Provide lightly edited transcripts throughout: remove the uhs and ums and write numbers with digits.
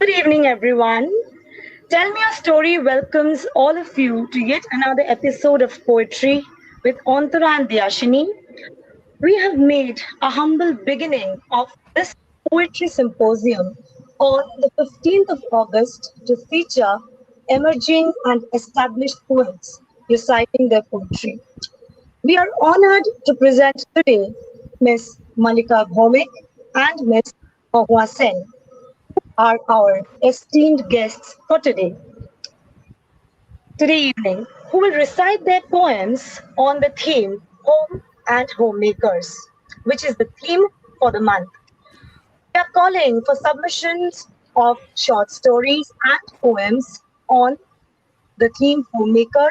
Good evening, everyone. Tell Me a Story welcomes all of you to yet another episode of Poetry with Antara and Deyasini. We have made a humble beginning of this poetry symposium on the 15th of August to feature emerging and established poets reciting their poetry. We are honored to present today Miss Mallika Bhaumik and Miss Mahua Sen are our esteemed guests for today evening, who will recite their poems on the theme Home and Homemakers, which is the theme for the month. We are calling for submissions of short stories and poems on the theme Homemaker.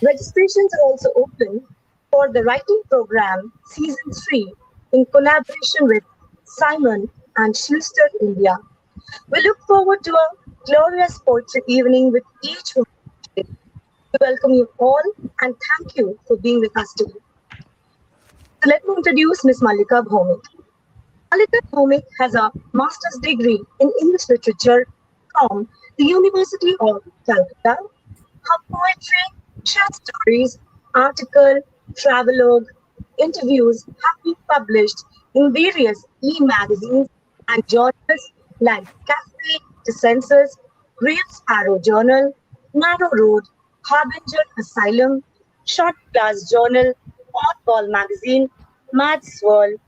Registrations are also open for the writing program Season 3 in collaboration with Simon and Schuster India. We look forward to a glorious poetry evening with each one today. We welcome you all and thank you for being with us today. So let me introduce Ms. Mallika Bhaumik. Mallika Bhaumik has a master's degree in English literature from the University of Calcutta. Her poetry, short stories, article, travelogue, interviews have been published in various e-magazines and journals like Cafe de Census, Real Sparrow Journal, Narrow Road, Harbinger Asylum, Short Class Journal, Oddball Magazine, Maths World,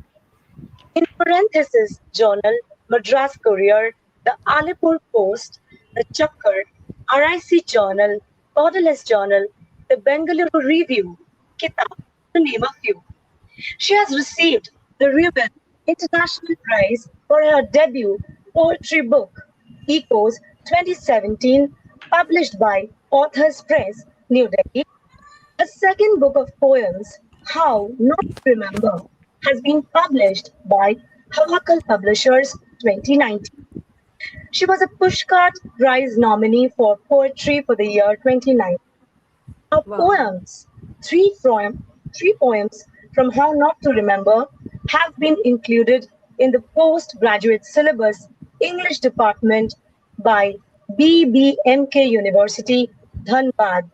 in parenthesis Journal, Madras Courier, the Alipur Post, the Chakkar, RIC Journal, Borderless Journal, the Bengaluru Review, Kitab, to name a few. She has received the Reuben International Prize for her debut poetry book, Echoes 2017, published by Authors Press, New Delhi. A second book of poems, How Not to Remember, has been published by Havakal Publishers 2019. She was a Pushcart Prize nominee for Poetry for the year 2019. Her Wow. poems, three poems from How Not to Remember, have been included in the postgraduate syllabus English department by BBMK University, Dhanbad.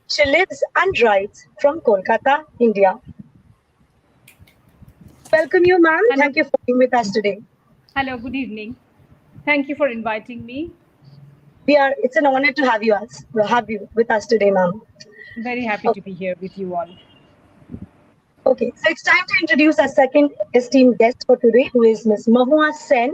She lives and writes from Kolkata, India. Welcome you, ma'am. Hello. Thank you for being with us today. Hello. Good evening. Thank you for inviting me. It's an honor to have you with us today, ma'am. Very happy to Okay. be here with you all. Okay, so it's time to introduce our second esteemed guest for today, who is Ms. Mahua Sen.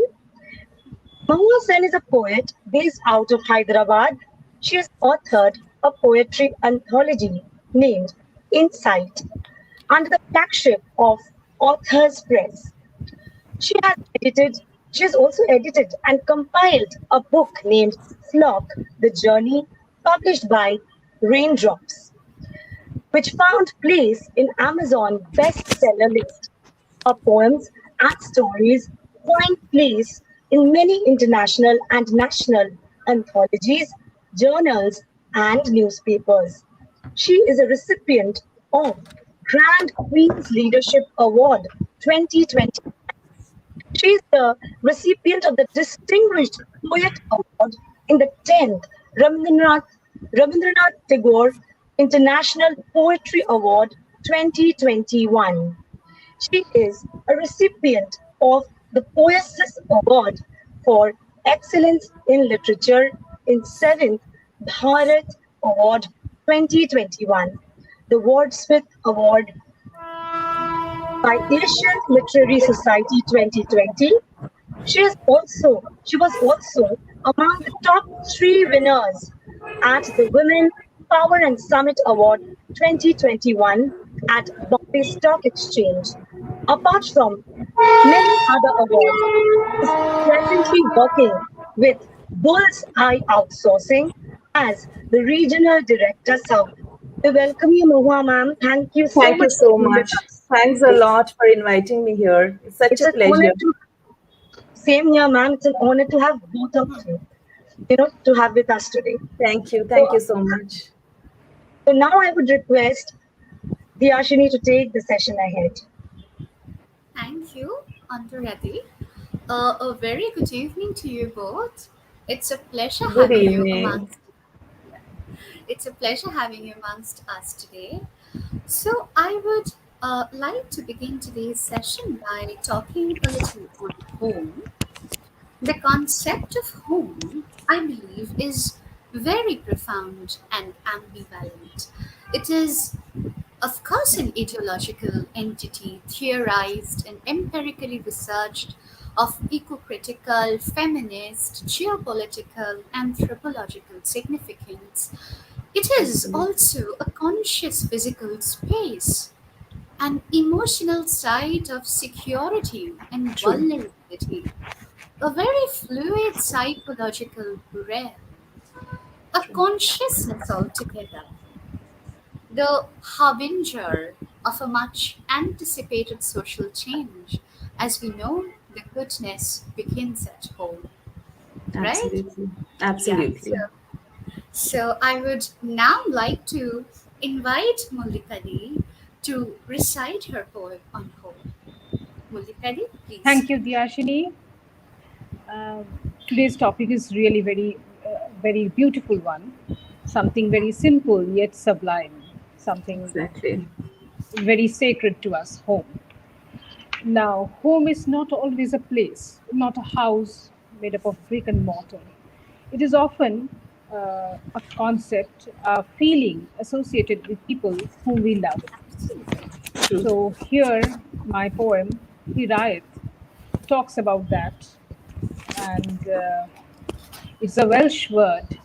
Mahua Sen is a poet based out of Hyderabad. She has authored a poetry anthology named Insight under the flagship of Authors Press. She has she has also edited and compiled a book named Flock, The Journey, published by Raindrops, which found place in Amazon bestseller list. Her poems and stories find place in many international and national anthologies, journals, and newspapers. She is a recipient of Grand Queen's Leadership Award 2020. She is the recipient of the Distinguished Poet Award in the 10th Rabindranath Tagore International Poetry Award 2021. She is a recipient of the Poesis Award for Excellence in Literature in 7th Bharat Award 2021, the Wordsmith Award by Asian Literary Society 2020. She was also among the top three winners at the Women Power and Summit Award 2021 at Bombay Stock Exchange. Apart from many other awards, she is presently working with Bull's Eye Outsourcing as the Regional Director South. We welcome you, Mahua ma'am. Thank you so Thank you much for so being with much. us Thanks a today. lot for inviting me here. It's such It's a an honor pleasure. to same here, ma'am. It's an honor to have both of you, to have with us today. Thank you. So, Thank you so much. so now I would request Deyasini to take the session ahead. Thank you, Antarati. A very good evening to you both. It's a pleasure Good having you evening. amongst. It's a pleasure having you amongst us today. So I would like to begin today's session by talking a little on home. The concept of home, I believe, is very profound and ambivalent. It is, of course, an ideological entity theorized and empirically researched of eco-critical, feminist, geopolitical, anthropological significance. It is Absolutely. also a conscious physical space, an emotional site of security and True. vulnerability, a very fluid psychological realm, a True. consciousness altogether, the harbinger of a much anticipated social change. As we know, the goodness begins at home, right? Absolutely. Yeah. So, Absolutely. so I would now like to invite Mullikadi to recite her poem on home. Mullikadi, please. Thank you, Deyasini. Um Today's topic is really very beautiful one. Something very simple yet sublime. Something Exactly. very sacred to us. Home. Now, home is not always a place, not a house made up of brick and mortar. It is often a concept, a feeling associated with people whom we love. Absolutely. True. So, here, my poem, Hirayat, talks about that. And it's a Welsh word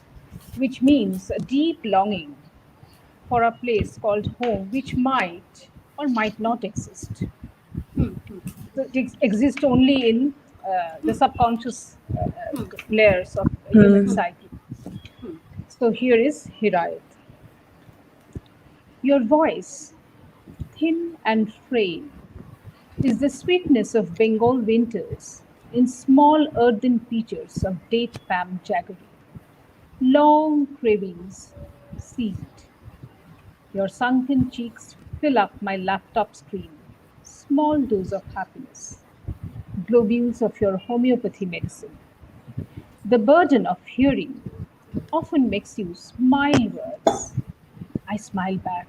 which means a deep longing for a place called home, which might or might not exist. Hmm, hmm, So it exists only in the subconscious hmm, layers of human Hmm. psyche. hmm. So here is Hirayat. Your voice, thin and frail, is the sweetness of Bengal winters in small earthen pitchers of date palm jaggery. Long cravings seized. Your sunken cheeks fill up my laptop screen. Small dose of happiness. Globules of your homeopathy medicine. The burden of hearing often makes you smile words. I smile back,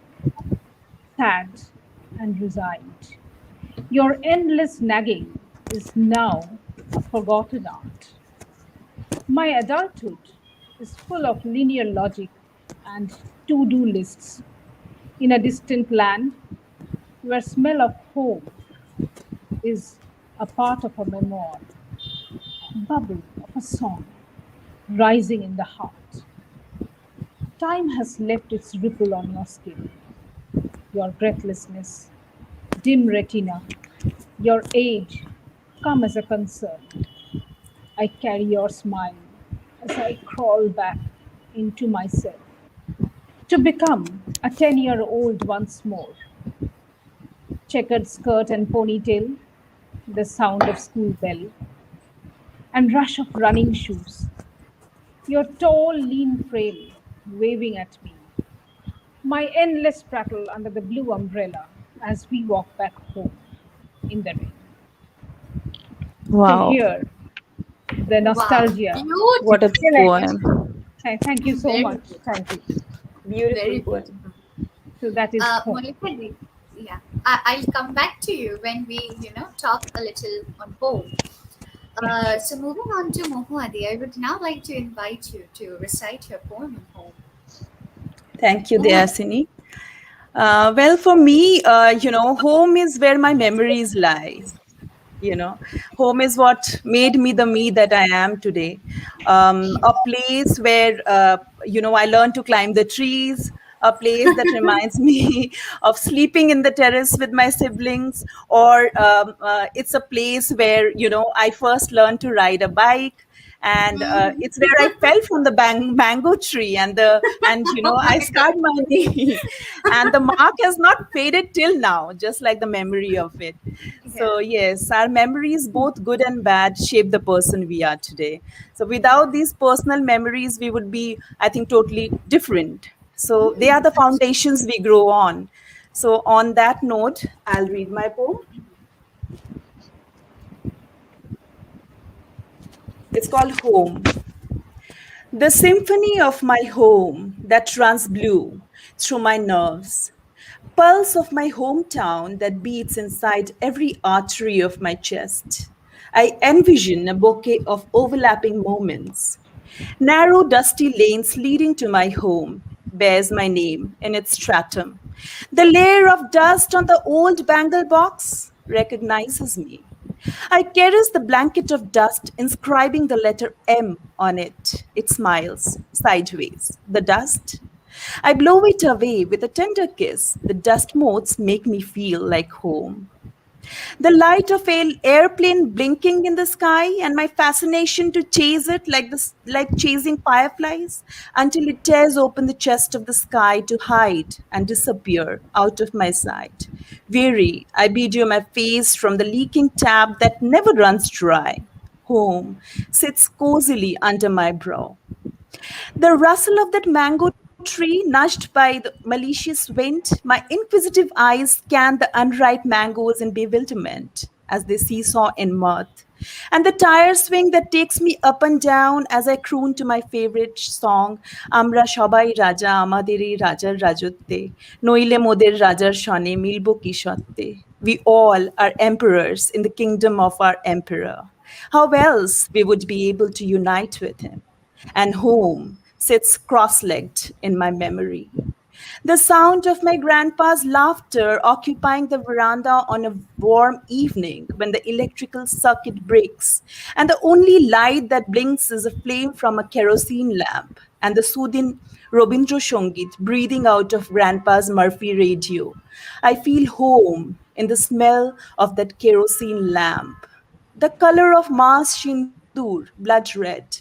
sad and resigned. Your endless nagging is now a forgotten art. My adulthood is full of linear logic and to do lists in a distant land where smell of home is a part of a memoir, bubble of a song rising in the heart. Time has left its ripple on your skin, your breathlessness, dim retina, your age come as a concern. I carry your smile as I crawl back into myself to become a 10-year-old once more. Checkered skirt and ponytail, the sound of school bell, and rush of running shoes. Your tall, lean frame waving at me. My endless prattle under the blue umbrella as we walk back home in the rain. So Wow. here, the Wow, nostalgia. What a beautiful. poem. Thank you so Very much. beautiful. Thank you. Beautiful Very poem. beautiful. So that is home. Monica, yeah, I'll come back to you when we, talk a little on home. Yeah, sure. So moving on to Mohammad, I would now like to invite you to recite your poem on home. Thank you, Mohammad. Deyasini. Well, for me, home is where my memories lie. Home is what made me the me that I am today. A place where I learned to climb the trees, a place that reminds me of sleeping in the terrace with my siblings, or it's a place where I first learned to ride a bike, and Mhm. it's where I fell from the mango tree, and Oh I my God. scarred my knee, and the mark has not faded till now, just like the memory of it. Yeah, So, yes, our memories, both good and bad, shape the person we are today. So, yeah. without these personal memories, we would be, I think, totally different. So, they are the Absolutely. foundations we grow on. So, on that note, I'll read my poem. It's called Home. The symphony of my home that runs blue through my nerves, pulse of my hometown that beats inside every artery of my chest. I envision a bouquet of overlapping moments. Narrow, dusty lanes leading to my home bears my name in its stratum. The layer of dust on the old bangle box recognizes me. I caress the blanket of dust inscribing the letter M on it. It smiles sideways. The dust. I blow it away with a tender kiss. The dust motes make me feel like home. The light of an airplane blinking in the sky and my fascination to chase it like chasing fireflies until it tears open the chest of the sky to hide and disappear out of my sight. Weary, I bedew my face from the leaking tap that never runs dry. Home sits cozily under my brow. The rustle of that mango tree, nudged by the malicious wind, my inquisitive eyes scan the unripe mangoes in bewilderment as they seesaw in mirth. And the tire swing that takes me up and down as I croon to my favorite song, Amra Shabai Raja Amaderi Rajar Rajotte, Noile Moder Rajar Shane Milbo Kishotte. We all are emperors in the kingdom of our emperor. How else we would be able to unite with him? And home sits cross legged in my memory. The sound of my grandpa's laughter occupying the veranda on a warm evening when the electrical circuit breaks, and the only light that blinks is a flame from a kerosene lamp, and the soothing Robindra Songit breathing out of grandpa's Murphy radio. I feel home in the smell of that kerosene lamp. The color of Ma's Shindur, blood red.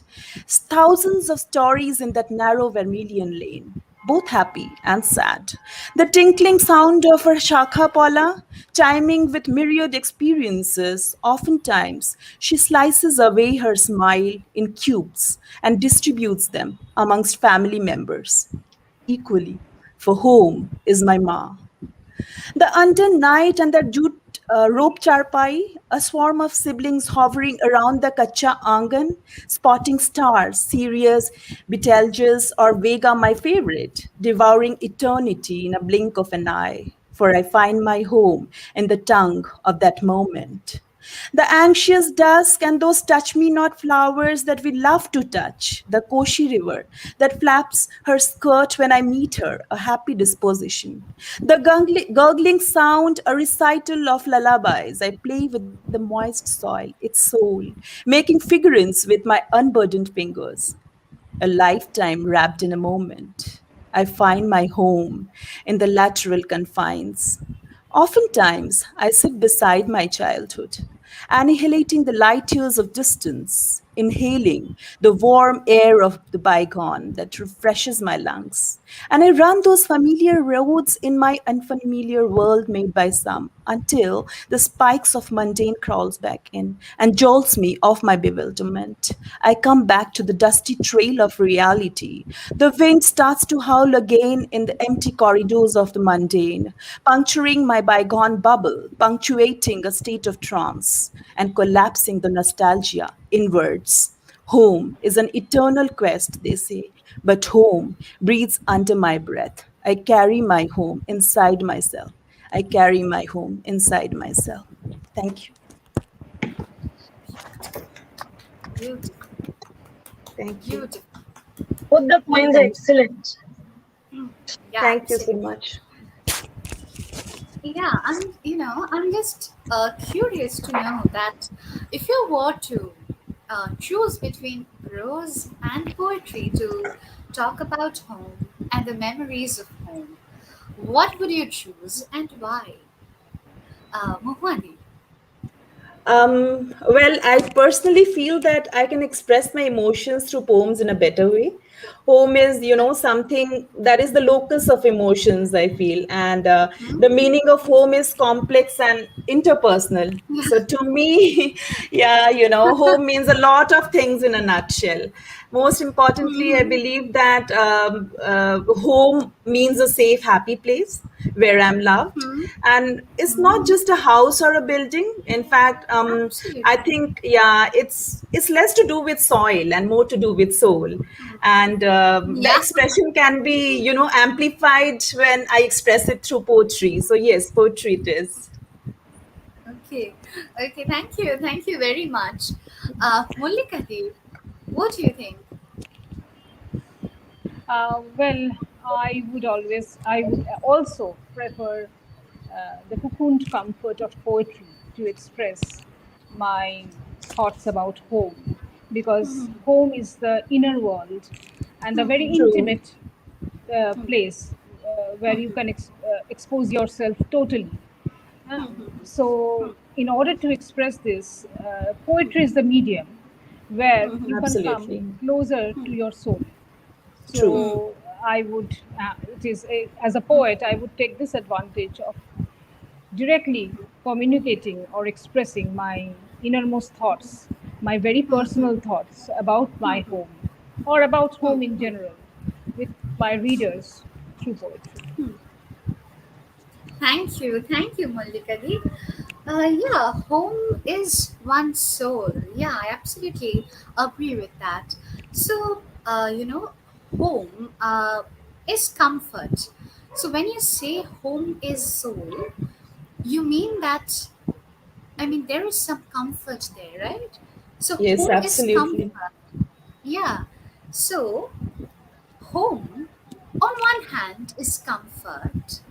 Thousands of stories in that narrow vermilion lane, both happy and sad. The tinkling sound of her shakha pola, chiming with myriad experiences, oftentimes she slices away her smile in cubes and distributes them amongst family members equally. For home is my ma. The undone night and the jute rope charpai, a swarm of siblings hovering around the kacha angan, spotting stars, Sirius, Betelgeuse, or Vega, my favorite, devouring eternity in a blink of an eye. For I find my home in the tongue of that moment. The anxious dusk and those touch me not flowers that we love to touch, the Koshi River that flaps her skirt when I meet her, a happy disposition. The gurgling sound, a recital of lullabies. I play with the moist soil, its soul, making figurines with my unburdened fingers. A lifetime wrapped in a moment. I find my home in the lateral confines. Oftentimes, I sit beside my childhood, annihilating the light years of distance, inhaling the warm air of the bygone that refreshes my lungs. And I run those familiar roads in my unfamiliar world made by some until the spikes of mundane crawls back in and jolts me off my bewilderment. I come back to the dusty trail of reality. The wind starts to howl again in the empty corridors of the mundane, puncturing my bygone bubble, punctuating a state of trance, and collapsing the nostalgia inwards. Home is an eternal quest, they say, but home breathes under my breath. I carry my home inside myself. I carry my home inside myself. Thank you. Beautiful, Thank you. beautiful. Both the points are excellent. Yeah, Thank you so absolutely. much. Yeah, I'm just curious to know that if you were to choose between prose and poetry to talk about home and the memories of home, what would you choose and why? Mohani. Well, I personally feel that I can express my emotions through poems in a better way. Home is, something that is the locus of emotions, I feel. And the Hmm? meaning of home is complex and interpersonal. So to me, yeah, home means a lot of things in a nutshell. Most importantly, I believe that home means a safe, happy place where I'm loved. Hmm? And it's not Hmm? just a house or a building. In fact, I Absolutely. think, yeah, it's less to do with soil and more to do with soul. And the Yeah. expression can be, amplified when I express it through poetry. So yes, poetry it is. Okay. Okay. Thank you very much. Mallika, what do you think? Well, I would also prefer the cocooned comfort of poetry to express my thoughts about home, because home is the inner world and a very True. intimate place where you can expose yourself totally. So, in order to express this, poetry is the medium where you can come Absolutely. closer to your soul. True. So I would, as a poet, I would take this advantage of directly communicating or expressing my innermost thoughts, my very personal thoughts about my home or about home in general with my readers through poetry. Thank you, Mallika. Yeah, home is one's soul. Yeah, I absolutely agree with that. So, home is comfort. So, when you say home is soul, you mean that, I mean, there is some comfort there, right? So, Yes, home is absolutely. comfort. Yeah. So, home, on one hand, is comfort,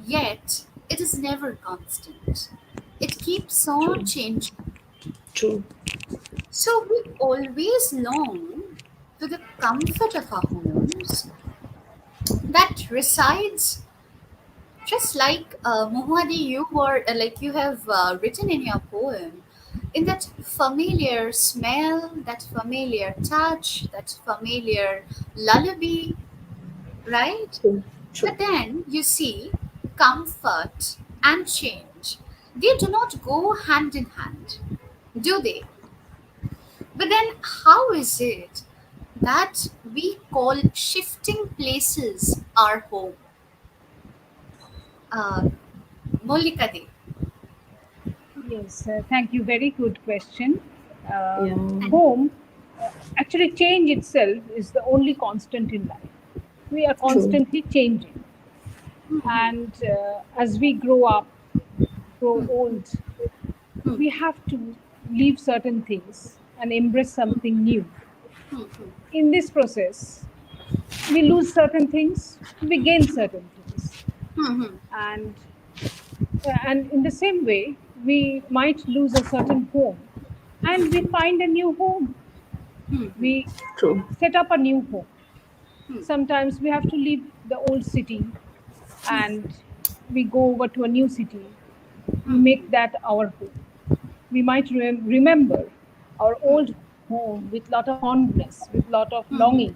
yet it is never constant. It keeps on True. changing. True. So we always long to the comfort of our homes that resides just like Mohadi, you were like you have written in your poem, in that familiar smell, that familiar touch, that familiar lullaby, right? True. But True. then you see, comfort and change, they do not go hand in hand, do they? But then, how is it that we call shifting places our home? Uh, Molikade. Yes, thank you. Very good question. Yeah. And Home, actually, change itself is the only constant in life. We are True. constantly changing. And as we grow up, grow old, we have to leave certain things and embrace something new. In this process, we lose certain things, we gain certain things. And and in the same way, we might lose a certain home and we find a new home. We True. set up a new home. Sometimes we have to leave the old city and we go over to a new city. We make that our home. We might remember our old home with lot of fondness, with lot of longing.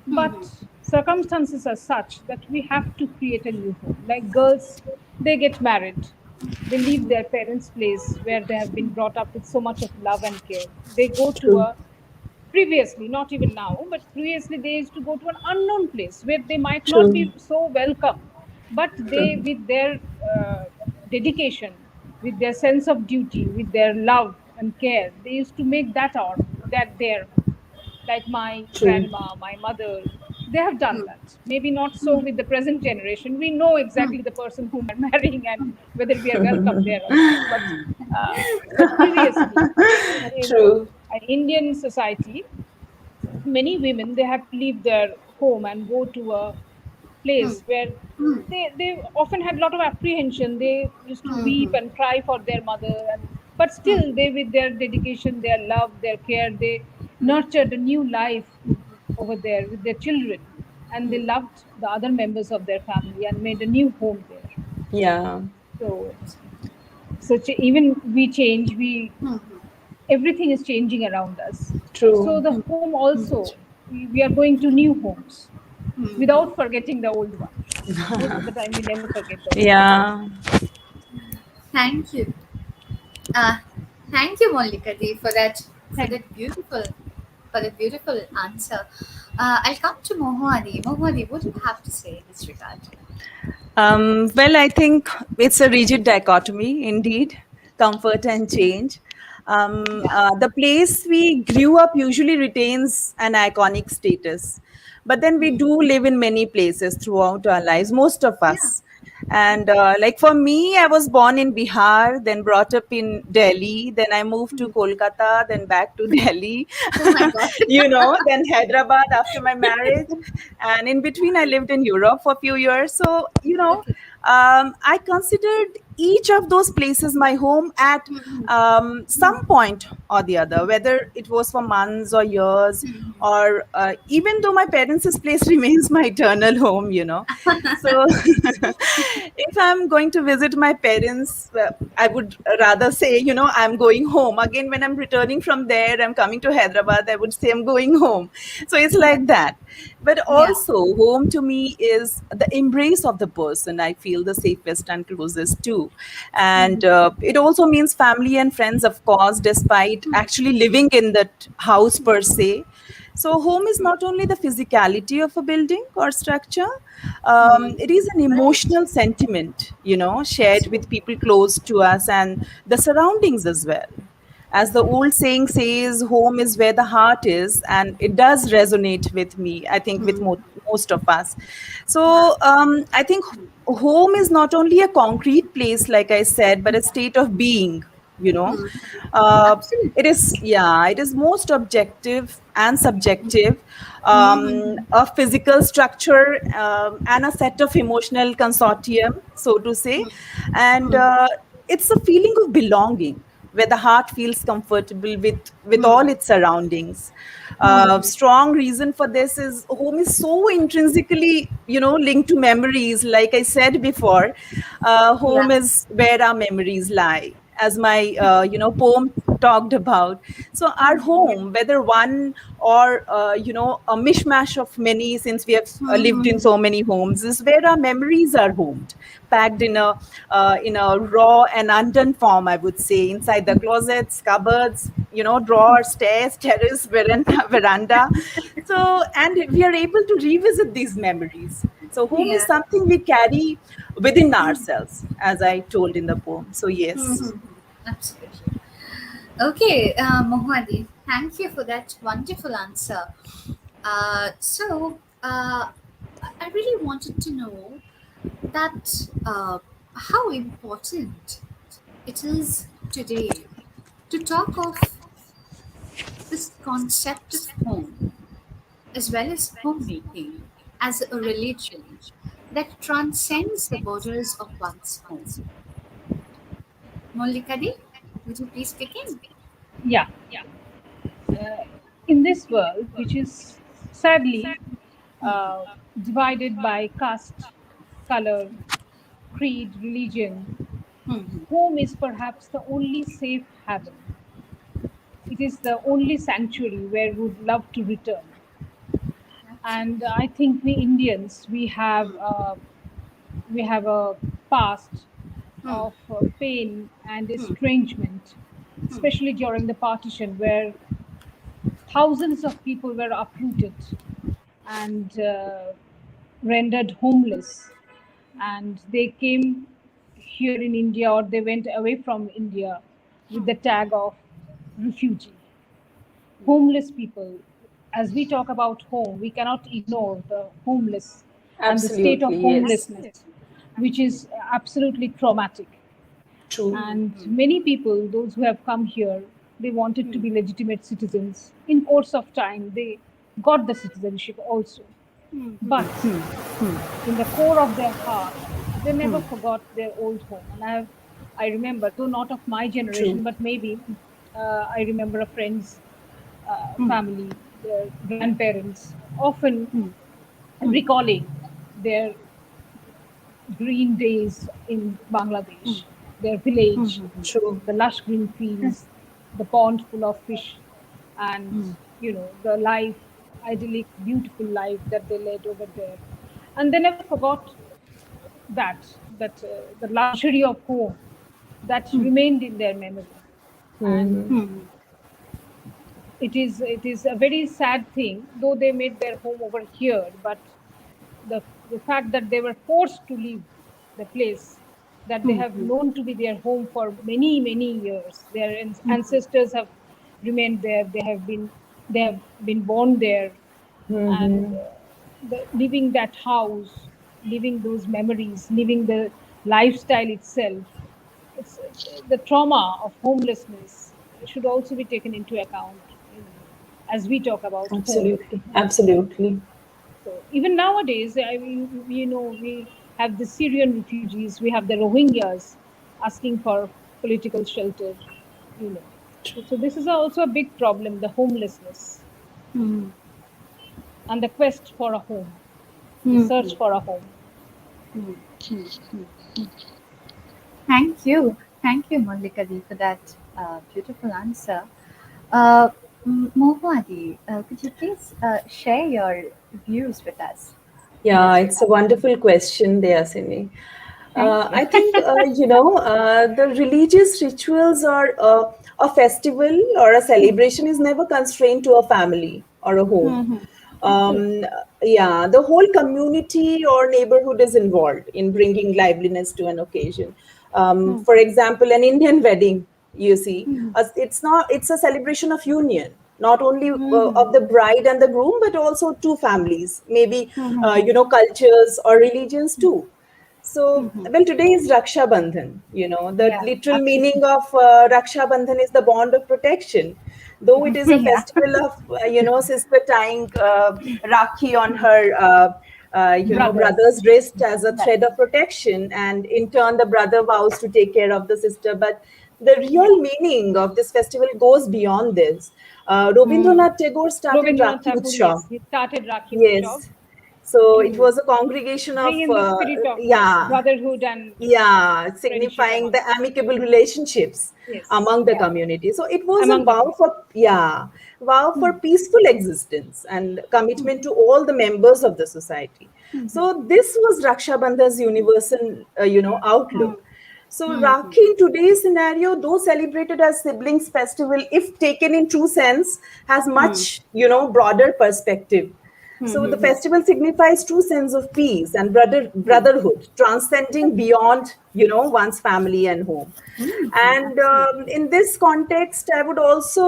But circumstances are such that we have to create a new home. Like girls, they get married. They leave their parents' place where they have been brought up with so much of love and care. They go to True. a previously, not even now, but previously they used to go to an unknown place where they might not True. be so welcome. But they, True. with their dedication, with their sense of duty, with their love and care, they used to make that their home. Like my True. grandma, my mother, they have done that. Maybe not so with the present generation. We know exactly the person whom we're marrying and whether we are welcome there or not. But previously, in True. an Indian society, many women, they have to leave their home and go to a place where they often had a lot of apprehension. They used to weep and cry for their mother, but still they, with their dedication, their love, their care, they nurtured a new life over there with their children, and they loved the other members of their family and made a new home there. Yeah. So even we change, we everything is changing around us. So True. the home also, we are going to new homes without forgetting the old one. Most of the time, we never forget the old one. Yeah. thank you. Uh, Thank you, Molikade, for Thank that beautiful answer. I'll come to Mohadi. Mohadi, what do you have to say in this regard? Well, I think it's a rigid dichotomy, indeed, comfort and change. The place we grew up usually retains an iconic status, but then we do live in many places throughout our lives, most of Yeah. us. And like for me, I was born in Bihar, then brought up in Delhi, then I moved to Kolkata, then back to Delhi, Oh my God. then Hyderabad after my marriage. And in between, I lived in Europe for a few years. So, Okay. I considered each of those places my home at Mm-hmm. some point or the other, whether it was for months or years, or even though my parents' place remains my eternal home. So, if I'm going to visit my parents, I would rather say, I'm going home. Again, when I'm returning from there, I'm coming to Hyderabad, I would say I'm going home. So it's like that. But Yeah. also, home to me is the embrace of the person I feel the safest and closest to. And it also means family and friends, of course, despite actually living in that house per se. So, home is not only the physicality of a building or structure, it is an Right. emotional sentiment, shared with people close to us and the surroundings as well. As the old saying says, home is where the heart is, and it does resonate with me, I think, with most of us. Yeah. So, I think home is not only a concrete place, like I said, but a state of being, you know. Uh, it Absolutely. is, yeah, it is most objective and subjective, Mm-hmm. a physical structure, and a set of emotional consortium, so to say. And it's a feeling of belonging where the heart feels comfortable with all its surroundings. Strong reason for this is home is so intrinsically, linked to memories. Like I said before, Yeah. home is where our memories lie, as my poem talked about. So our home, whether one or a mishmash of many, since we have lived in so many homes, is where our memories are homed, packed in a raw and undone form, I would say, inside the closets, cupboards, drawers, stairs, terrace, veranda. So, and we are able to revisit these memories. So home is Yeah. something we carry within ourselves, as I told in the poem. So yes. Absolutely. Okay, Mohadi, thank you for that wonderful answer. I really wanted to know that how important it is today to talk of this concept of home as well as homemaking as a religion that transcends the borders of one's home. Mollikadi, would you please begin? Yeah. In this world, which is sadly divided by caste, color, creed, religion, home is perhaps the only safe haven. It is the only sanctuary where we would love to return. And Absolutely. I think we Indians, we have a past of pain and estrangement, especially during the partition, where thousands of people were uprooted and rendered homeless, and they came here in India, or they went away from India with the tag of refugee. Homeless people. As we talk about home, we cannot ignore the homeless and the state of Absolutely, yes. homelessness, which is absolutely traumatic. True. And many people, those who have come here, they wanted to be legitimate citizens. In course of time, they got the citizenship also. But in the core of their heart, they never forgot their old home. And I remember, though not of my True. generation, but maybe I remember a friend's family, their grandparents, often recalling their green days in Bangladesh, their village, True. the lush green fields, the pond full of fish, and the life, idyllic, beautiful life that they led over there, and they never forgot that the luxury of home that remained in their memory. And it is a very sad thing, though they made their home over here, but the the fact that they were forced to leave the place that they have known to be their home for many, many years. Their ancestors have remained there. They have been born there, and leaving that house, leaving those memories, leaving the lifestyle itself. It's the trauma of homelessness should also be taken into account as we talk about home. Absolutely. Absolutely. So even nowadays, we have the Syrian refugees, we have the Rohingyas asking for political shelter. You know, so this is also a big problem: the homelessness and the quest for a home, the search for a home. Thank you, Mallika ji, for that beautiful answer. Uh, Mahua ji, could you please share your views with us in Yeah, this it's a regard? wonderful question, Deyasini. Thank you. I think, the religious rituals or a festival or a celebration is never constrained to a family or a home. True. Yeah, the whole community or neighborhood is involved in bringing liveliness to an occasion. For example, an Indian wedding, you see, it's a celebration of union, not only of the bride and the groom, but also two families, maybe, cultures or religions too. So, well, today is Raksha Bandhan. The Yeah, literal meaning absolutely. of Raksha Bandhan is the bond of protection. Though it is a Yeah. festival of, sister tying Rakhi on her, Brothers. brother's wrist as a That, thread of protection, and in turn, the brother vows to take care of the sister. But the yeah. real meaning of this festival goes beyond this. Rabindranath Tagore started Rabindranath Rakhi Tagore, yes, Utsav. he started Rakhi Utsav Yes. So it to was a congregation of, bring in the spirit of, yes, yeah, brotherhood and yeah, friendship signifying the amongst, amicable relationships yes, among the Yeah. community. So it was a among the vow people. for, yeah, vow for peaceful existence and commitment to all the members of the society. So this was Raksha Bandhan's universal, outlook. So Rakhi in today's scenario, though celebrated as siblings festival, if taken in true sense, has much, broader perspective. So the festival signifies true sense of peace and brotherhood, transcending beyond, one's family and home. And Absolutely. in this context, I would also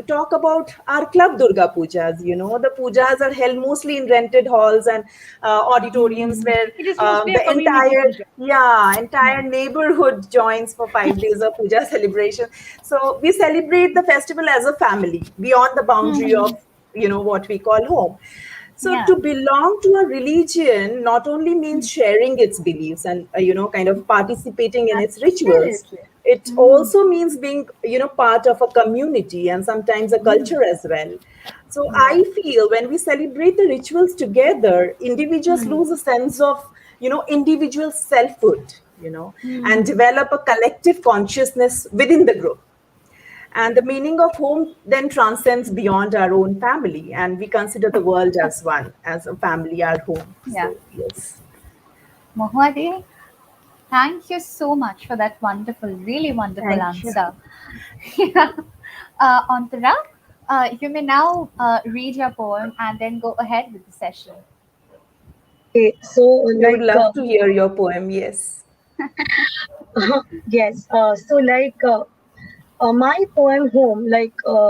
talk about our club Durga Pujas. The pujas are held mostly in rented halls and auditoriums where It is mostly a the community puja. entire neighborhood joins for 5 days of puja celebration. So we celebrate the festival as a family beyond the boundary of, what we call home. So Yeah. to belong to a religion not only means sharing its beliefs and, kind of participating in its rituals. Absolutely. It also means being, part of a community and sometimes a culture as well. So Yeah. I feel when we celebrate the rituals together, individuals lose a sense of, individual selfhood, and develop a collective consciousness within the group. And the meaning of home then transcends beyond our own family, and we consider the world as one, as a family, our home. Yeah. So, yes. Mohade, thank you so much for that wonderful, really wonderful Thank you. answer. Yeah. Antara, you may now read your poem and then go ahead with the session. Okay, so We would love to hear your poem, yes. yes, my poem home,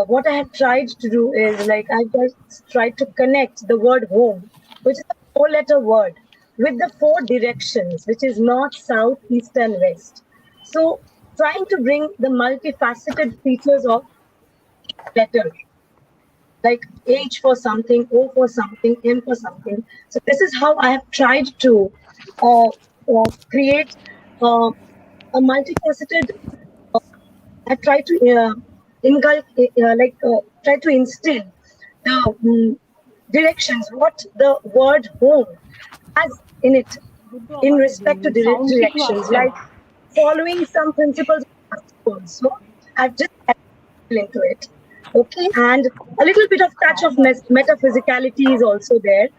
what I have tried to do is I just tried to connect the word home, which is a four-letter word, with the four directions, which is north, south, east, and west. So trying to bring the multifaceted features of letter, like H for something, O for something, M for something. So this is how I have tried to create a multifaceted. I try to try to instill the directions, what the word home has in it, बुड्ढो in आवाज respect to देंगे sound कितना directions, आस्ते like ना following some principles of schools. So I've just added into it. Okay, and a little bit of touch of metaphysicality is also there,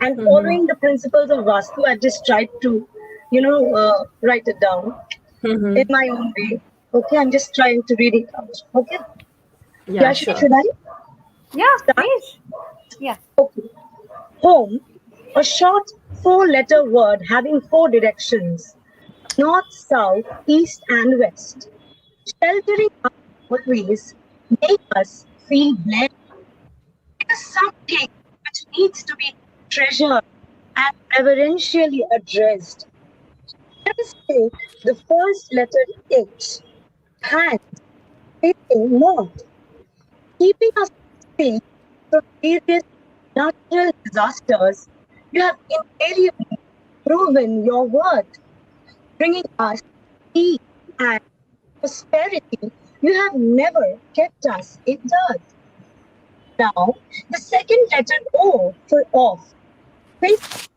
and following the principles of Vastu, I've just tried to, write it down in my own way. Okay, I'm just trying to read it out. Okay, Yeah, yeah, sure. should I Yeah, start? please. Yeah. Okay, home, a short four-letter word having four directions. north, south, east, and west. Sheltering us always make us feel blessed. It is something which needs to be treasured and reverentially addressed. Let us take the first letter H, hand, facing north, keeping us safe from various natural disasters. You have invariably proven your worth, bringing us peace and prosperity. You have never kept us in dirt. Now, the second letter O for off. Face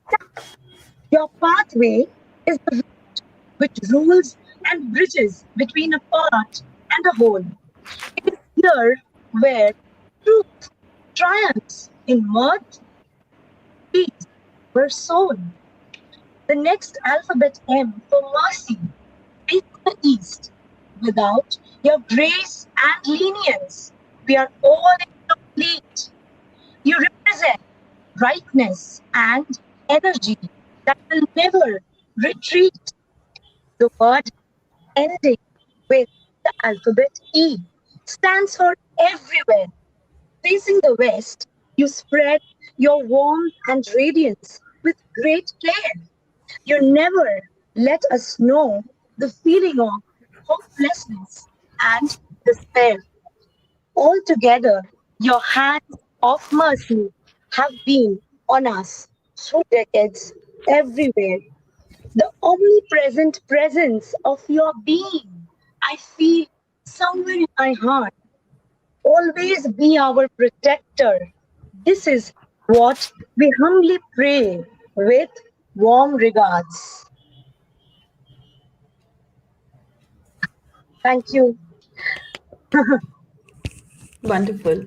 your pathway is the road which rules and bridges between a part and a whole. It is here where truth triumphs in mirth, peace were sown. The next alphabet M for mercy is the east. Without your grace and lenience, we are all incomplete. You represent brightness and energy that will never retreat. The word ending with the alphabet E stands for everywhere. Facing the west, you spread your warmth and radiance with great care. You never let us know the feeling of hopelessness and despair. Altogether, your hands of mercy have been on us through decades everywhere. The omnipresent presence of your being, I feel somewhere in my heart. Always be our protector. This is what we humbly pray with warm regards. Thank you. Wonderful.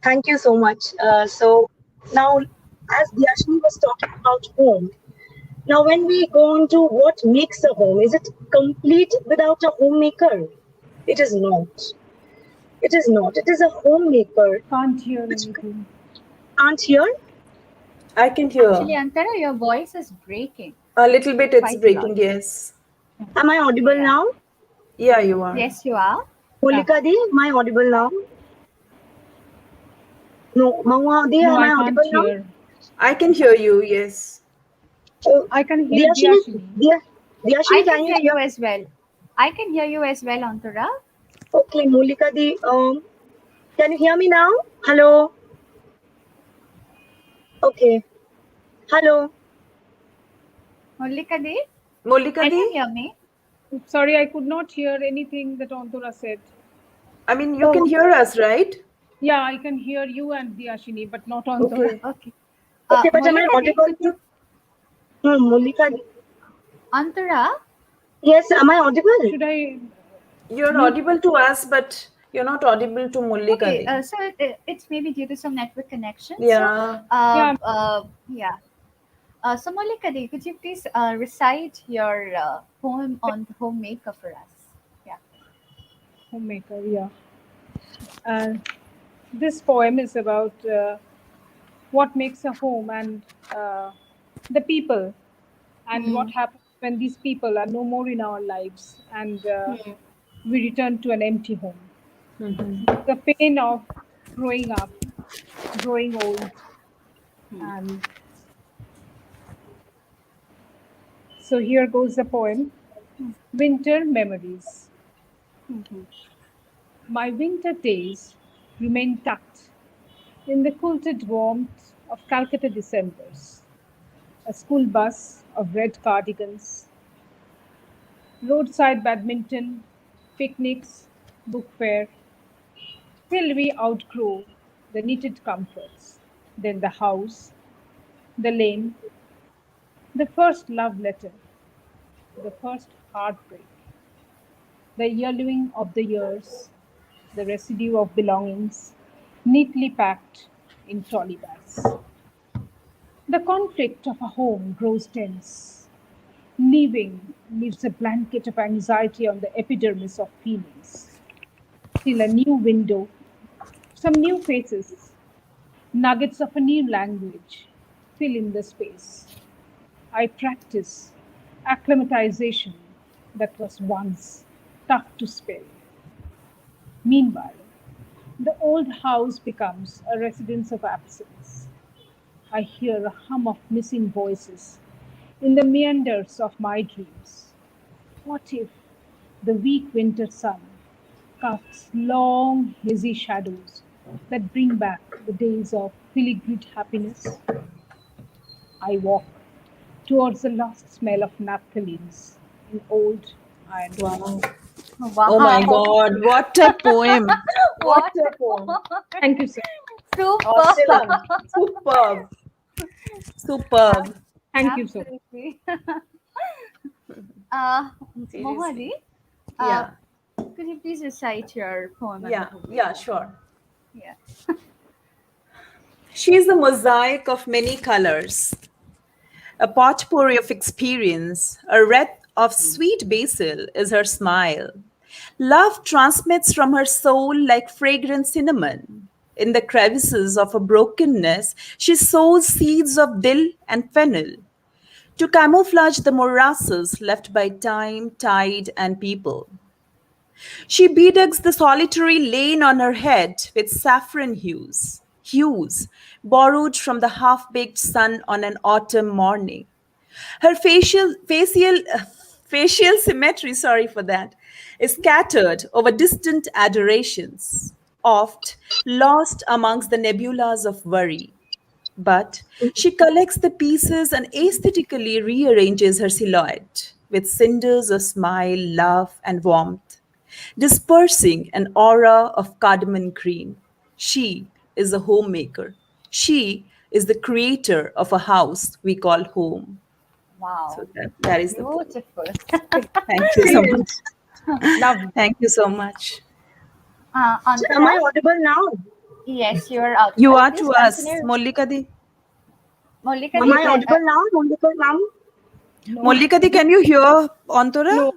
Thank you so much. So now, as Dyashni was talking about home, now when we go on to what makes a home, is it complete without a homemaker? It is not. It is not. It is a homemaker Can't hear which anything. can't hear. I can Actually, hear. Antara, your voice is breaking A little bit it's quite a lot. breaking, yes. Am I audible Yeah. now? Yeah, you are. Yes, you are. Yeah. Mallika di, am I audible now? No, Mahua di, No, am I I can't audible now? hear. I can hear you, yes. Oh, I can hear Dyashini, Diashini. I Dyashini, can can you hear hear? you as well. I can hear you as well, Antara. Okay, Mallika di, can you hear me now? Hello. Okay. Hello. Mulika Di, Molika can di, you hear me? Sorry, I could not hear anything that Antura said. I mean, you can Oh, hear us, right? Yeah, I can hear you and Diashini, but not Antura. Okay. Okay. okay, but am I Mulika Di, audible could to you, Mallika di? Antara? Yes, am I audible? Should I You're mute? audible to us, but you're not audible to Molika Okay, di. so it's maybe due to some network connection. So, Yeah. Yeah, yeah. So, Mulika Di, could you please recite your poem on the homemaker for us? Yeah. homemaker. Yeah. And this poem is about what makes a home and uh, the people and what Hmm. happens when these people are no more in our lives and Hmm. we return to an empty home. Hmm. The pain of growing up, growing old, Hmm. and so here goes the poem. Winter Memories. Hmm. Hmm. My winter days remain tucked in the quilted warmth of Calcutta Decembers. A school bus of red cardigans, roadside badminton, picnics, book fair, till we outgrow the knitted comforts. Then the house, the lane, the first love letter, the first heartbreak, the yellowing of the years, the residue of belongings, neatly packed in trolley bags. The conflict of a home grows tense. Leaving leaves a blanket of anxiety on the epidermis of feelings. Till a new window, some new faces, nuggets of a new language fill in the space. I practice acclimatization that was once tough to spell. Meanwhile, the old house becomes a residence of absence. I hear a hum of missing voices in the meanders of my dreams. What if the weak winter sun casts long, hazy shadows that bring back the days of filigreed happiness? I walk towards the last smell of naphthalines in old iron Wow. doors. Oh my Wow. God, what a poem. What What a a poem. Thank you, sir. super. Awesome. Superb. Superb. Thank you so much. Absolutely. Uh, Mohadi, Seriously. uh, Yeah. could you please recite your poem on the Yeah, homemaker? sure. Yeah. She is a mosaic of many colors, a potpourri of experience, a wreath of sweet basil is her smile. Love transmits from her soul like fragrant cinnamon. In the crevices of her brokenness, she sows seeds of dill and fennel to camouflage the morasses left by time, tide, and people. She bedegs the solitary lane on her head with saffron hues borrowed from the half baked sun on an autumn morning. Her facial symmetry, sorry for that, is scattered over distant adorations, oft lost amongst the nebulas of worry. But she collects the pieces and aesthetically rearranges her silhouette with cinders of smile, love, and warmth, dispersing an aura of cardamom cream. She is a homemaker. She is the creator of a house we call home. So Wow. that is the poem. Beautiful. Thank you so Brilliant. much. Lovely. Thank you so much. So am Antara, I audible now? yes, you are You audible. are Please to us, continue. Mollikadi. Mallika Am di, I Molika, audible now, Monica ma'am? no, Mollikadi, can you hear Antora? no,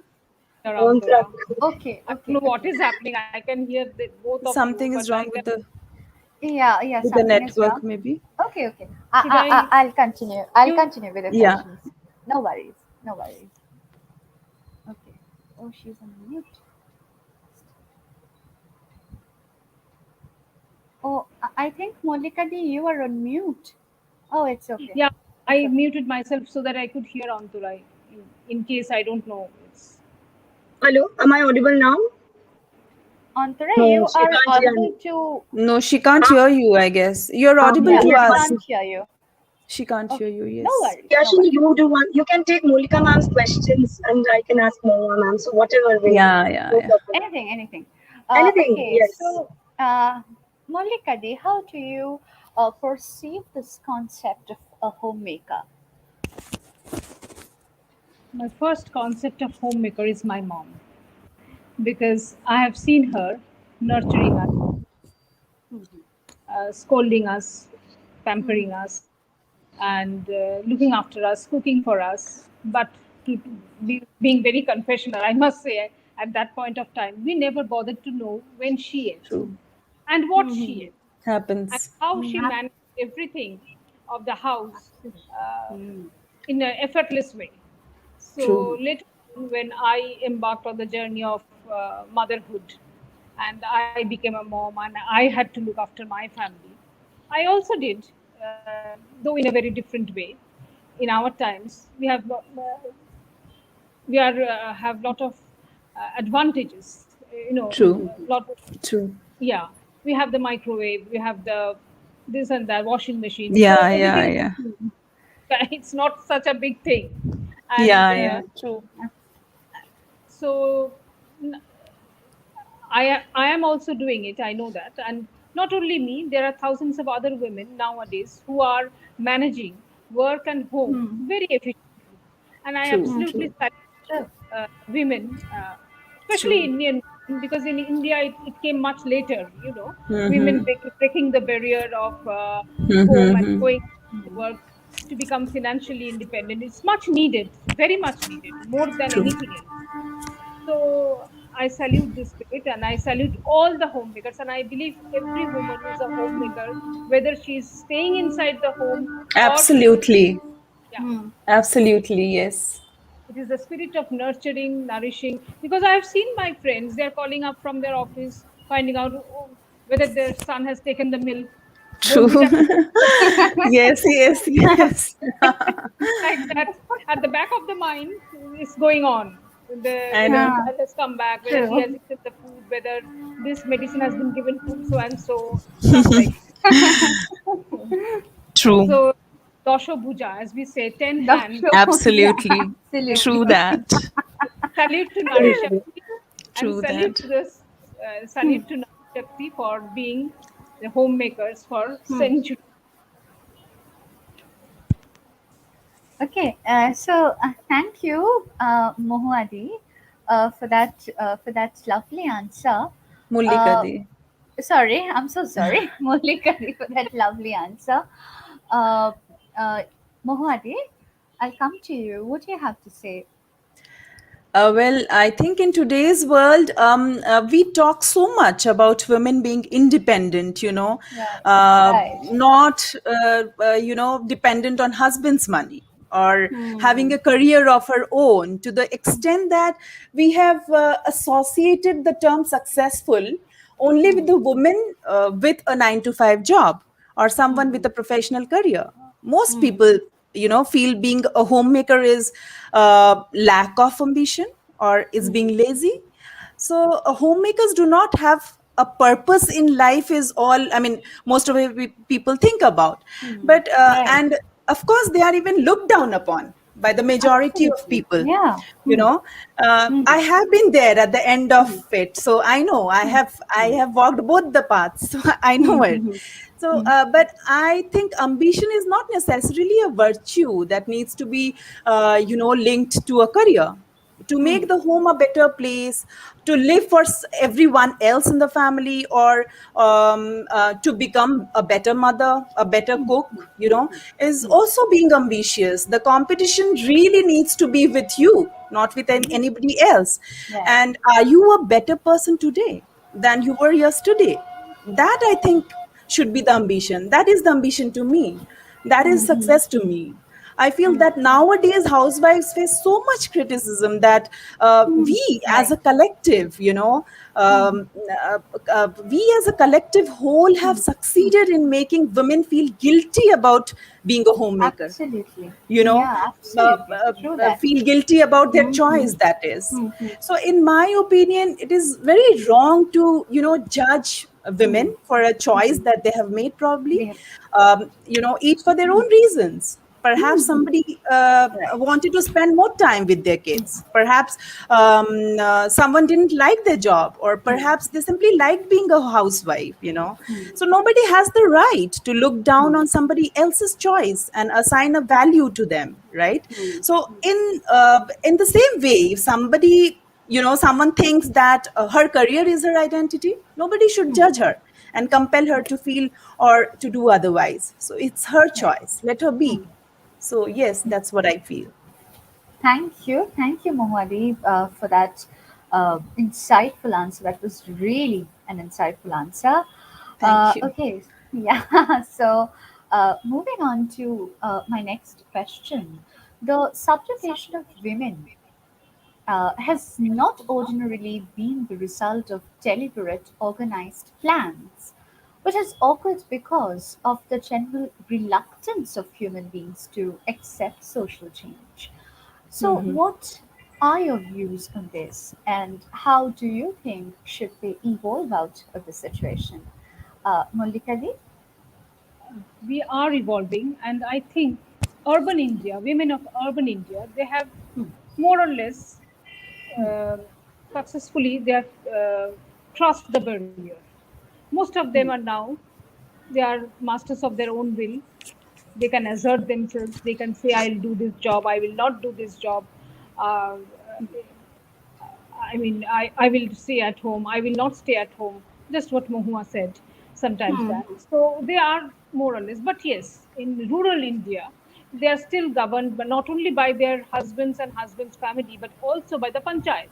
around Ontra. Tora. okay, I don't okay, know what okay. is happening. I can hear both of you, Something but is I wrong can. Yeah, yeah, with the something is network, wrong. maybe. Okay, okay. Should I? I'll continue. I'll You continue with the Yeah. questions. No worries. No worries. Okay. Oh, she's on mute. Oh, I think Mallika di, you are on mute. Oh, it's okay. Yeah, It's I okay. muted myself so that I could hear Antura in case I don't know. It's Hello, am I audible now? Antara, No, you she are can't hear audible me. to. No, she can't hear you, I guess. You're audible Yeah, to Yes, she but us. can't hear you. She can't hear Okay. you, No yes. worries. No Yashini, worries. you do one. You can take Molika ma'am's questions and I can ask Mahua ma'am. So whatever way. Yeah, yeah, No yeah. problem. Anything. Anything, Okay, yes. so Mallika di, how do you perceive this concept of a homemaker? my first concept of homemaker is my mom because I have seen her nurturing us, scolding us, pampering us, and looking after us, cooking for us. But to being very confessional, I must say, at that point of time, we never bothered to know when she ate True. and what she ate and Happens. how she Yeah. managed everything of the house uh, in an effortless way. True. So later on, when I embarked on the journey of motherhood and I became a mom and I had to look after my family, I also did, though in a very different way. In our times, we are have lot of advantages. True. Lot. True. Yeah, we have the microwave, we have the this and that washing machine, so Yeah, yeah, everything yeah. it's not such a big thing. And Yeah, yeah. True. so n- I am also doing it. I know that, and not only me. There are thousands of other women nowadays who are managing work and home very efficiently, and I True. absolutely True. salute women, especially True. Indian women, because in India it came much later. Women Mm-hmm. breaking the barrier of home and Mm-hmm. going to work to become financially independent. It's much needed, very much needed, more than True. anything else. So I salute this spirit and I salute all the homemakers. And I believe every woman is a homemaker, whether she's staying inside the home or she's, Absolutely. yeah. Absolutely, yes. It is the spirit of nurturing, nourishing. Because I have seen my friends, they are calling up from their office, finding out whether their son has taken the milk. True. Bonvita, Yes, yes, yes. like that. At the back of the mind is going on. I Whether the know. child has come back, whether he has True. eaten the food, whether this medicine has been given to so and so, stuff like True. so. Dosho Bhuja, as we say, 10 hands. Doctor. Yeah, Absolutely. Every absolutely. True that. salute to Nari Shakti and True that. salute to Nari Shakti for being the homemakers for Hmm. centuries. Okay, thank you, Mohuadi, for that lovely answer. Mallika Uh, di. Sorry, I'm so sorry, Mallika, for that lovely answer. Uh, uh, Mohuadi, I'll come to you. What do you have to say? Well, I think in today's world, we talk so much about women being independent, Right, right. not, dependent on husband's money or having Hmm. a career of her own, to the extent that we have associated the term successful only with Hmm. the woman with a 9 to 5 job or someone with Hmm. a professional career. Most Hmm. people, feel being a homemaker is lack of ambition or is Hmm. being lazy. So homemakers do not have a purpose in life is all, I mean, most of it people think about. Hmm. But Right. and of course they are even looked down upon by the majority of Absolutely. people. Yeah. you Hmm. know Hmm. I have been there at the end of Hmm. it, so I know Hmm. I have walked both the paths, so I Hmm. know it. Hmm. So Hmm. but I think ambition is not necessarily a virtue that needs to be linked to a career. To Hmm. make the home a better place, to live for everyone else in the family, or to become a better mother, a better cook, is Hmm. also being ambitious. The competition really needs to be with you, not with anybody else. Right. And are you a better person today than you were yesterday? That I think should be the ambition. That is the ambition to me. That is Hmm. success to me. I feel Hmm. that nowadays housewives face so much criticism that Hmm. we as Right. a collective, we as a collective whole have Hmm. Hmm. succeeded in making women feel guilty about being a homemaker, Absolutely. you know Yeah, absolutely. True that. feel guilty about their Hmm. Hmm. choice, that is. Hmm. Hmm. So in my opinion, it is very wrong to judge Hmm. women for a choice Hmm. that they have made, probably They have. each for their own reasons. Perhaps Hmm. somebody Right. wanted to spend more time with their kids. Perhaps someone didn't like their job, or Hmm. perhaps they simply liked being a housewife. Hmm. So nobody has the right to look down Hmm. on somebody else's choice and assign a value to them, right? Hmm. So in the same way, if somebody, someone thinks that her career is her identity, nobody should Hmm. judge her and compel her to feel or to do otherwise. So it's her Right. choice, let her Hmm. be. So yes, that's what I feel. Thank you, Mohali, for that insightful answer. That was really an insightful answer. Thank you. Okay, yeah. So, moving on to my next question, the subjugation of women has not ordinarily been the result of deliberate, organized plans, but has occurred because of the general reluctance of human beings to accept social change. So, Mhm. what are your views on this, and how do you think should they evolve out of the situation? Mallika ji? We are evolving, and I think urban India, women of urban India, they have Hmm, more or less hmm, uh, successfully they have crossed the barrier. Most of them hmm, are now they are masters of their own will. They can assert themselves. They can say, "I'll do this job. I will not do this job." Uh, I mean, I will stay at home. I will not stay at home. Just what Mahua said sometimes hmm, back. So they are more or less. But yes, in rural India, they are still governed, but not only by their husbands and husbands' family, but also by the panchayat,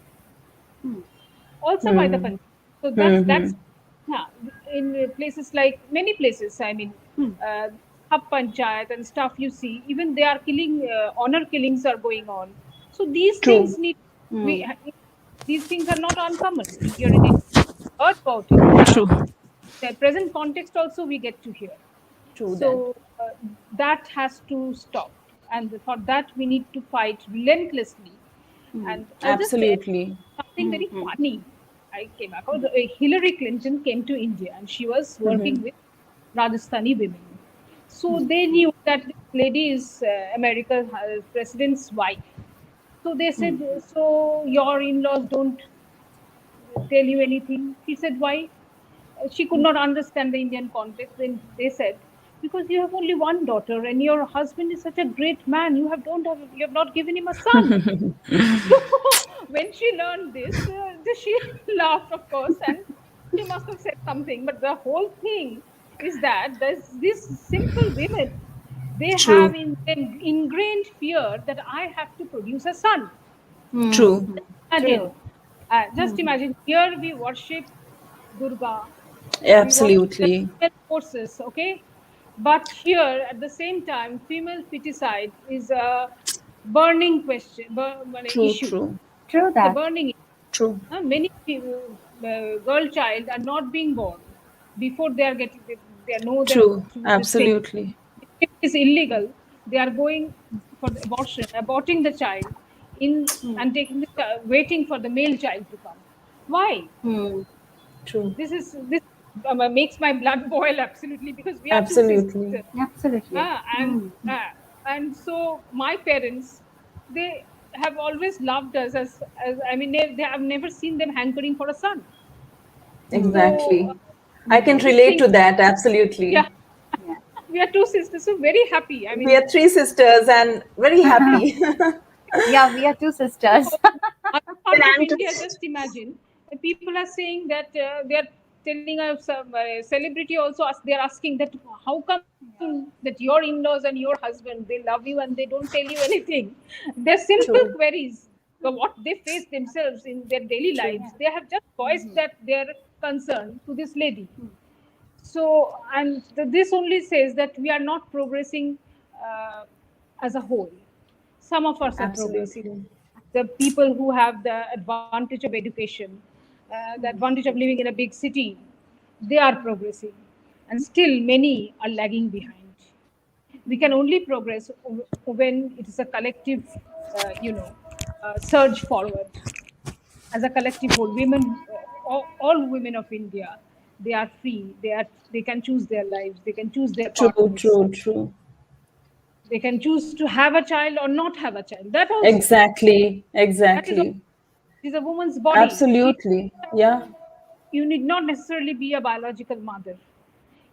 hmm, also by the Mhm. panchayat. So that's Mhm. yeah. In places like many places, I mean, hmm, uh, hub panchayat and stuff. You see, even they are killing honor killings are going on. So these True. things need we Hmm. these things are not uncommon here in India. Heard about it. Yeah, True. the present context also we get to hear. True that. So that has to stop, and for that we need to fight relentlessly. And I'll just say Absolutely. something very funny. I came across Hillary Clinton came to India, and she was working with Rajasthani women. So they knew that this lady is America's president's wife. So they said, "So your in-laws don't tell you anything?" She said, "Why?" She could not understand the Indian context. Then they said, "Because you have only one daughter, and your husband is such a great man. You have not given him a son." So when she learned this, she laughed, of course, and she must have said something. But the whole thing is that there's these simple women. They have True. ingrained fear that I have to produce a son. True. Imagine, True. just imagine. Here we worship Durga, we worship the Absolutely. female forces, okay? But here, at the same time, female feticide is a burning question, True. issue. True. True It's a that. burning issue. True. Many girl child are not being born before they are getting they know that True. this thing. Absolutely. If it is illegal, they are going for the abortion, aborting the child in and taking waiting for the male child to come. Why? True. This makes my blood boil absolutely, because we are two Absolutely. sisters. Absolutely. Ah, and so my parents, they have always loved us as I mean they have never seen them hankering for a son. So Exactly. I can this relate thing, to that. Absolutely. yeah, Yeah. we are two sisters, so very happy. I We mean, are three sisters and very happy. Yeah, we are two so sisters. other part of And India, just imagine, people are saying that they are telling us celebrity also they are asking that how come that your in-laws and your husband, they love you and they don't tell you anything. They're simple true. queries. So what they face themselves in their daily True. lives, they have just voiced that their concern to this lady. So, and this only says that we are not progressing as a whole. Some of us are progressing. Absolutely. The people who have the advantage of education, the advantage of living in a big city, they are progressing. And still, many are lagging behind. We can only progress when it is a collective, surge forward as a collective whole. Women, all women of India, they are free. They can choose their lives. They can choose their True. partners. True. True. They can choose to have a child or not have a child. That also, Exactly. that is, Exactly. it is a woman's body. Absolutely. Yeah. You need not necessarily be a biological mother.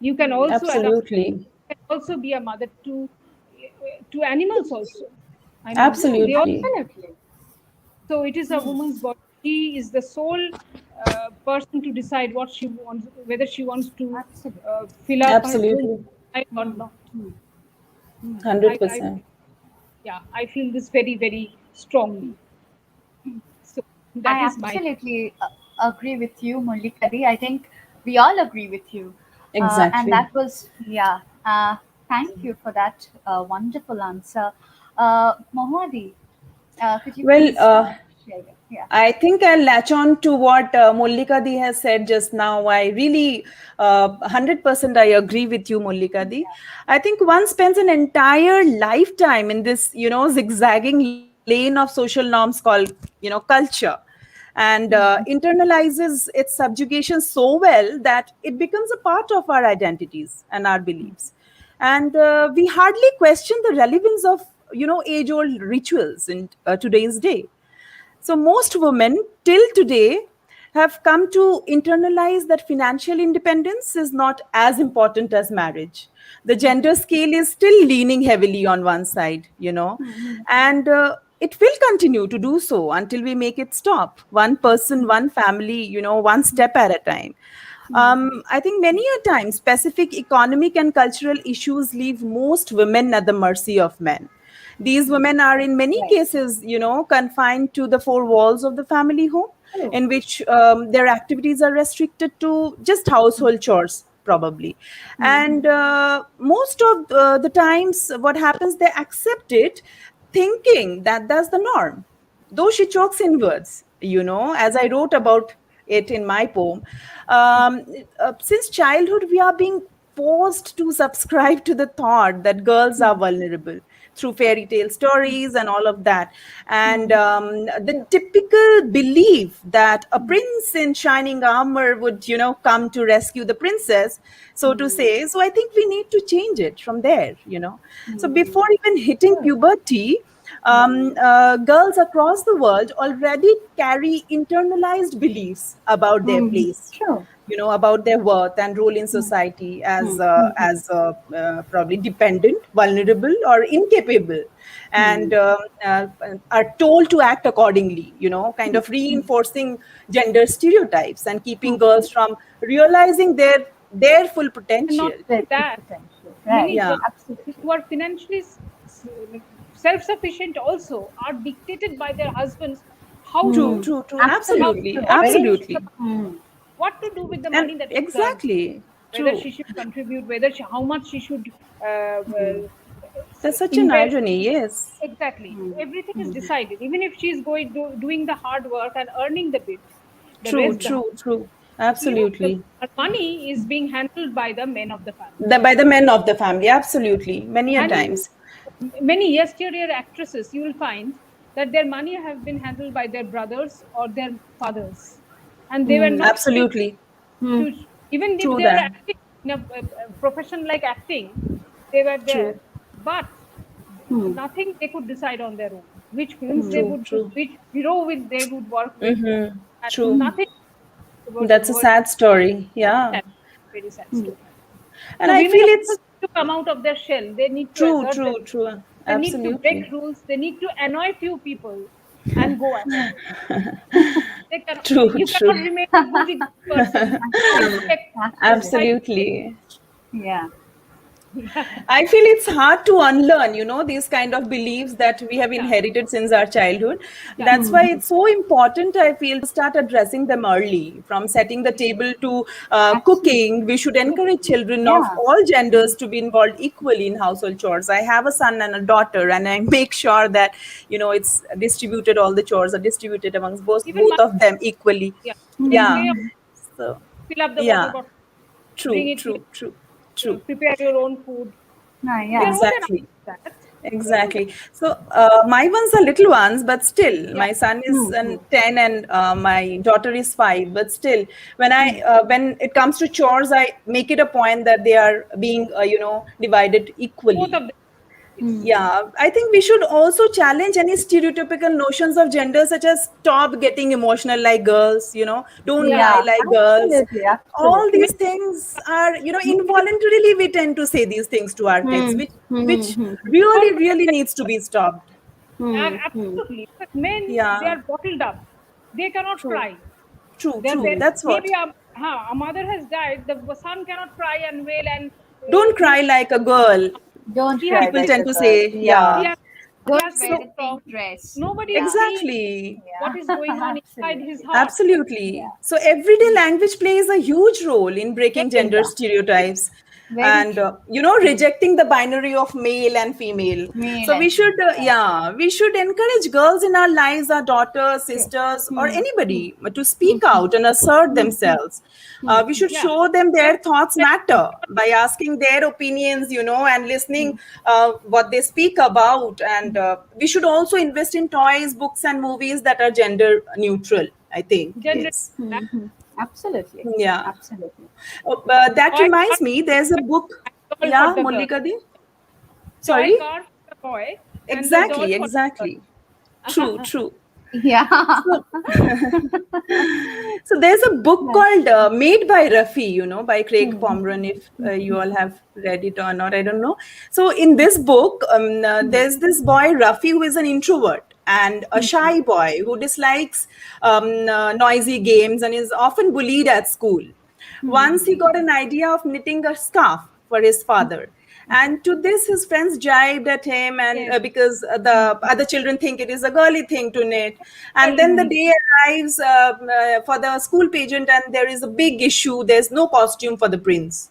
You can also adopt. Absolutely. You can also be a mother to animals also. I mean, they all. Absolutely. Absolutely. So it is a woman's body. She is the sole person to decide what she wants, whether she wants to Absolutely. fill up her womb Absolutely. or not. I 100%. yeah, I feel this very very strongly. So that I is my. absolutely agree with you, Mullikadi. I think we all agree with you. And Exactly. that was, yeah. Thank you for that wonderful answer. Mohadi, could you Well, please share it? Yeah. I think I'll latch on to what Mallika Di has said just now. I really, 100% I agree with you, Mallika Di. I think one spends an entire lifetime in this, zigzagging lane of social norms called, culture, and internalizes its subjugation so well that it becomes a part of our identities and our beliefs. And we hardly question the relevance of, age old rituals in today's day. So, most women till today have come to internalize that financial independence is not as important as marriage. The gender scale is still leaning heavily on one side, and it will continue to do so until we make it stop. One person, one family, one step at a time. I think many a time specific economic and cultural issues leave most women at the mercy of men. These women are in many Right. cases, confined to the four walls of the family home, True. in which their activities are restricted to just household chores, probably. And most of the times, what happens, they accept it thinking that that's the norm. though she chokes inwards, as I wrote about it in my poem. Since childhood, we are being forced to subscribe to the thought that girls are vulnerable through fairy tale stories and all of that. And the typical belief that a prince in shining armor would, come to rescue the princess, so to say. So I think we need to change it from there. So before even hitting puberty, girls across the world already carry internalized beliefs about their place, True. about their worth and role in society as probably dependent, vulnerable, or incapable, and are told to act accordingly. Kind of reinforcing gender stereotypes and keeping girls from realizing their full And not potential. Their full that, potential. many Right. Yeah, girls Absolutely. who are financially self-sufficient also are dictated by their husbands how true, to Hmm. true, true. how Absolutely Absolutely, true. what to Very do true. with the absolutely. Hmm. what to do with the And money that she's earned, exactly, whether true. she should contribute, how much she should That's such an invest. irony, yes. Exactly, Hmm. everything is Hmm. decided. Even if she's doing the hard work and earning the bit, the True, rest, true, true. the Absolutely. her money is being handled by the men of the family. By the men of the family, absolutely. Many a And times. many yesteryear actresses, you will find that their money have been handled by their brothers or their fathers, and they were Hmm. not able Absolutely. Hmm. to, even if True they are that. acting in a profession like acting, they were there, True, but Hmm. nothing they could decide on their own. Which films they true, would do, true. which hero will they would work with, Mm-hmm. and True. nothing That's a was sad story. Yeah. sad, very sad Hmm. story. And So I women feel also it's need to come out of their shell. They need to true, assert true, them. true. They need to break Absolutely. rules. They need to annoy few people and go ahead. They cannot. True, You true. cannot remain a good person and Absolutely. expect Absolutely. society. Absolutely. Yeah. I feel it's hard to unlearn, these kind of beliefs that we have Yeah, inherited since our childhood. yeah. That's why it's so important, I feel, to start addressing them early, from setting the table to Absolutely. cooking. We should encourage children of Yeah. all genders to be involved equally in household chores. I have a son and a daughter, and I make sure that, it's distributed, all the chores are distributed amongst Even both of them equally. yeah, same Yeah. way. Hmm. So, Fill up the water yeah, bottle, bring true, it here, true, true, true. prepare your own food. They are Yeah. more than Exactly. that. They're more than Exactly. So my ones are little ones, but still, yeah. my son is Hmm. Hmm. 10 and my daughter is 5. But still, Hmm. when it comes to chores, I make it a point that they are being divided Both equally. of them. Yes. Hmm. Yeah, I think we should also challenge any stereotypical notions of gender, such as stop getting emotional like girls, don't Yeah. cry Yeah. like girls. Absolutely. All Absolutely. these things are, involuntarily we tend to say these things to our kids, Hmm. which Hmm. which Hmm. really, Don't really needs to be stopped. Hmm. Hmm. absolutely. Because men, they Yeah, are bottled up. They cannot true, cry. true, They're true. there. That's Maybe what. a mother has died. The son cannot cry and wail and Don't he cry like a girl. Don't he has cry People like tend a to girl. say, he yeah. Yeah. has he Don't has to wear be So the strong. pink dress. Nobody has Yeah. seen exactly. what Yeah. is going on inside his Absolutely. heart. Absolutely. Yeah. So everyday language plays a huge role in breaking Very, gender Yeah. stereotypes Very and true. rejecting the binary of male and female. Male So and we should female. Right. we should encourage girls in our lives, our daughters, True. sisters, or Hmm. Hmm. anybody to speak out and assert Hmm. Hmm. themselves. Hmm. We should yeah. show them And their thoughts matter by asking their opinions, and listening what they speak about. And we should also invest in toys, books, and movies that are gender neutral, I think. gender Yes. Hmm. Hmm. Absolutely. Yeah. Absolutely. That toy car reminds me, there's a book. doll for Yeah, the girl. Mallika di? Toy Sorry? car for the boy and the doll Exactly, for the exactly. True, girl. true. Yeah. So, so there's a book Right. called Made by Rafi, by Craig Hmm. Pomeroy, if you all have read it or not, I don't know. So in this book, there's this boy, Rafi, who is an introvert and a shy boy who dislikes noisy games and is often bullied at school. Once he got an idea of knitting a scarf for his father. And to this, his friends jibed at him, and Yes. because the other children think it is a girly thing to knit. And Girly then the thing. day arrives for the school pageant, and there is a big issue. There's no costume for the prince.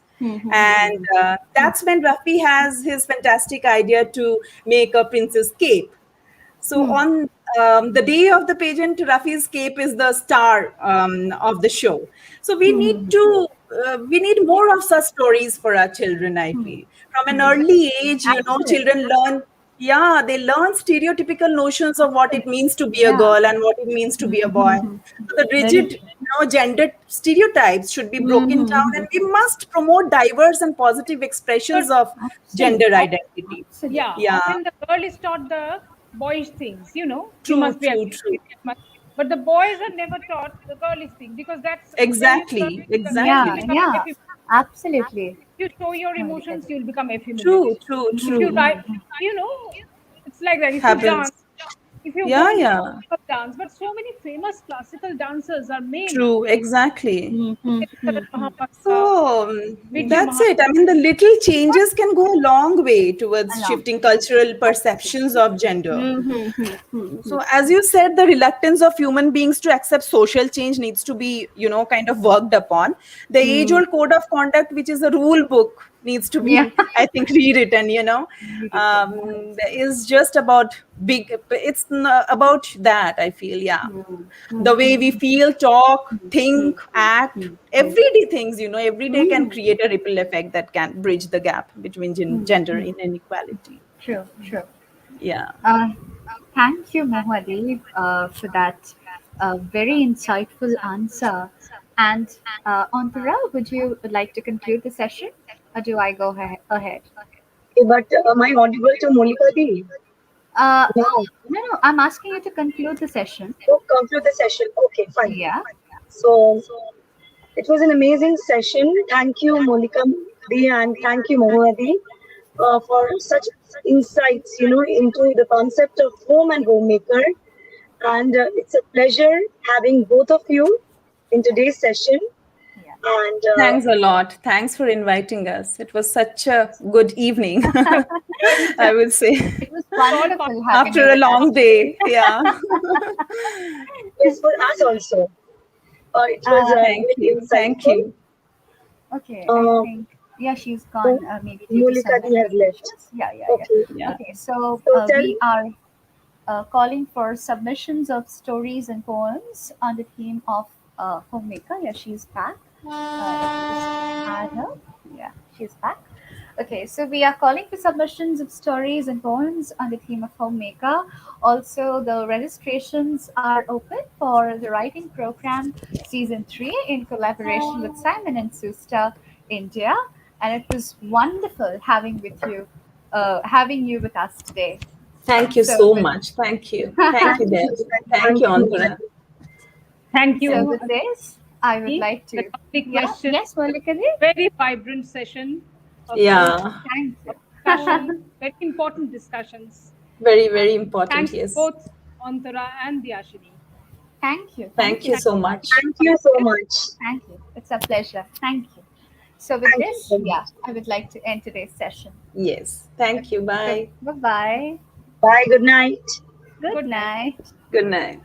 And that's when Rafi has his fantastic idea to make a princess cape. So on the day of the pageant, Rafi's cape is the star of the show. So we need more of such stories for our children. I feel from an early age, Absolutely. children learn. Yeah, they learn stereotypical notions of what it means to be a Yeah. girl and what it means to be a boy. So the Very rigid, true. gender stereotypes should be broken down, and we must promote diverse and positive expressions But of gender Absolutely. identity. yeah, Absolutely. Yeah, often the girl is taught the boyish things, you true, must be true, true. aggressive, but the boys are never taught the girlish thing, because that's when you learn, Exactly, then you Yeah, exactly. become yeah. effeminate. Absolutely. If you show your Mallika emotions, ji. you'll become effeminate. True, true, If you true. write, you know, it's like that. If you dance, Happens. if you go Yeah, into yeah. classical dance, but so many famous classical dancers are male. True, exactly. Muhammad, So that's Muhammad. it. I mean, the little changes can go a long way towards Along. shifting cultural perceptions Absolutely. of gender. So, as you said, the reluctance of human beings to accept social change needs to be, kind of worked upon. The age old code of conduct, which is a rule book, needs to Yeah. be, I think, rewritten. Rewritten. Is just about it's about that, I feel. Yeah. The way we feel, talk, think, act, everyday things, every day can create a ripple effect that can bridge the gap between gender inequality. True, true. Yeah. Uh, Thank you, Mohammad, for that very insightful answer. And Antara, would you like to conclude the session, or do I go ahead? Okay, but am I audible to Mallika Di? Uh, Now, no, no, I'm asking you to conclude the session. to conclude the session. Okay, fine. Yeah. So it was an amazing session. Thank you, Mallika Di, and thank you, Mahua, for such insights, into the concept of home and homemaker. And it's a pleasure having both of you in today's session. Yeah. And Thanks a lot. Thanks for inviting us. It was such a good evening, It's I would say, It was all part wonderful having after you a with us long today. day. Yeah. yes, for us also. It was Uh, Thank very you. Thank insightful. you. okay, I Uh, think, yeah, she's so gone maybe due to some Mallika Di has network left. issues. Yeah, yeah, yeah. Okay. Yeah. Okay, so So tell we are calling for submissions of stories and poems on the theme of Homemaker. Yeah, she's back. Let me just add her. Yeah, she's back. Okay, so we are calling for submissions of stories and poems on the theme of Homemaker. Also, the registrations are open for the writing program season 3 in collaboration with Simon and Susta India. And it was wonderful having you with us today. Thank you So so with much. Thank you. Thank you, thank Deb. you. Thank Thank you, you. Antara. Thank so you. with this, I would The like to, lovely yeah, question, yes, Malika. very vibrant session of both Yeah. Thank you. discussion, very important discussions. Very, very important. Thanks to Yes. both Antara and Dyasini. Thank you. Thank Thank you you Thank so so much. much. Thank you so much. Thank you. It's a pleasure. Thank you. So with Thank you this, so yeah, much. I would like to end today's session. Yes. Thank you. So Bye. bye bye. Bye. Good night. Good Good night. night. Good night.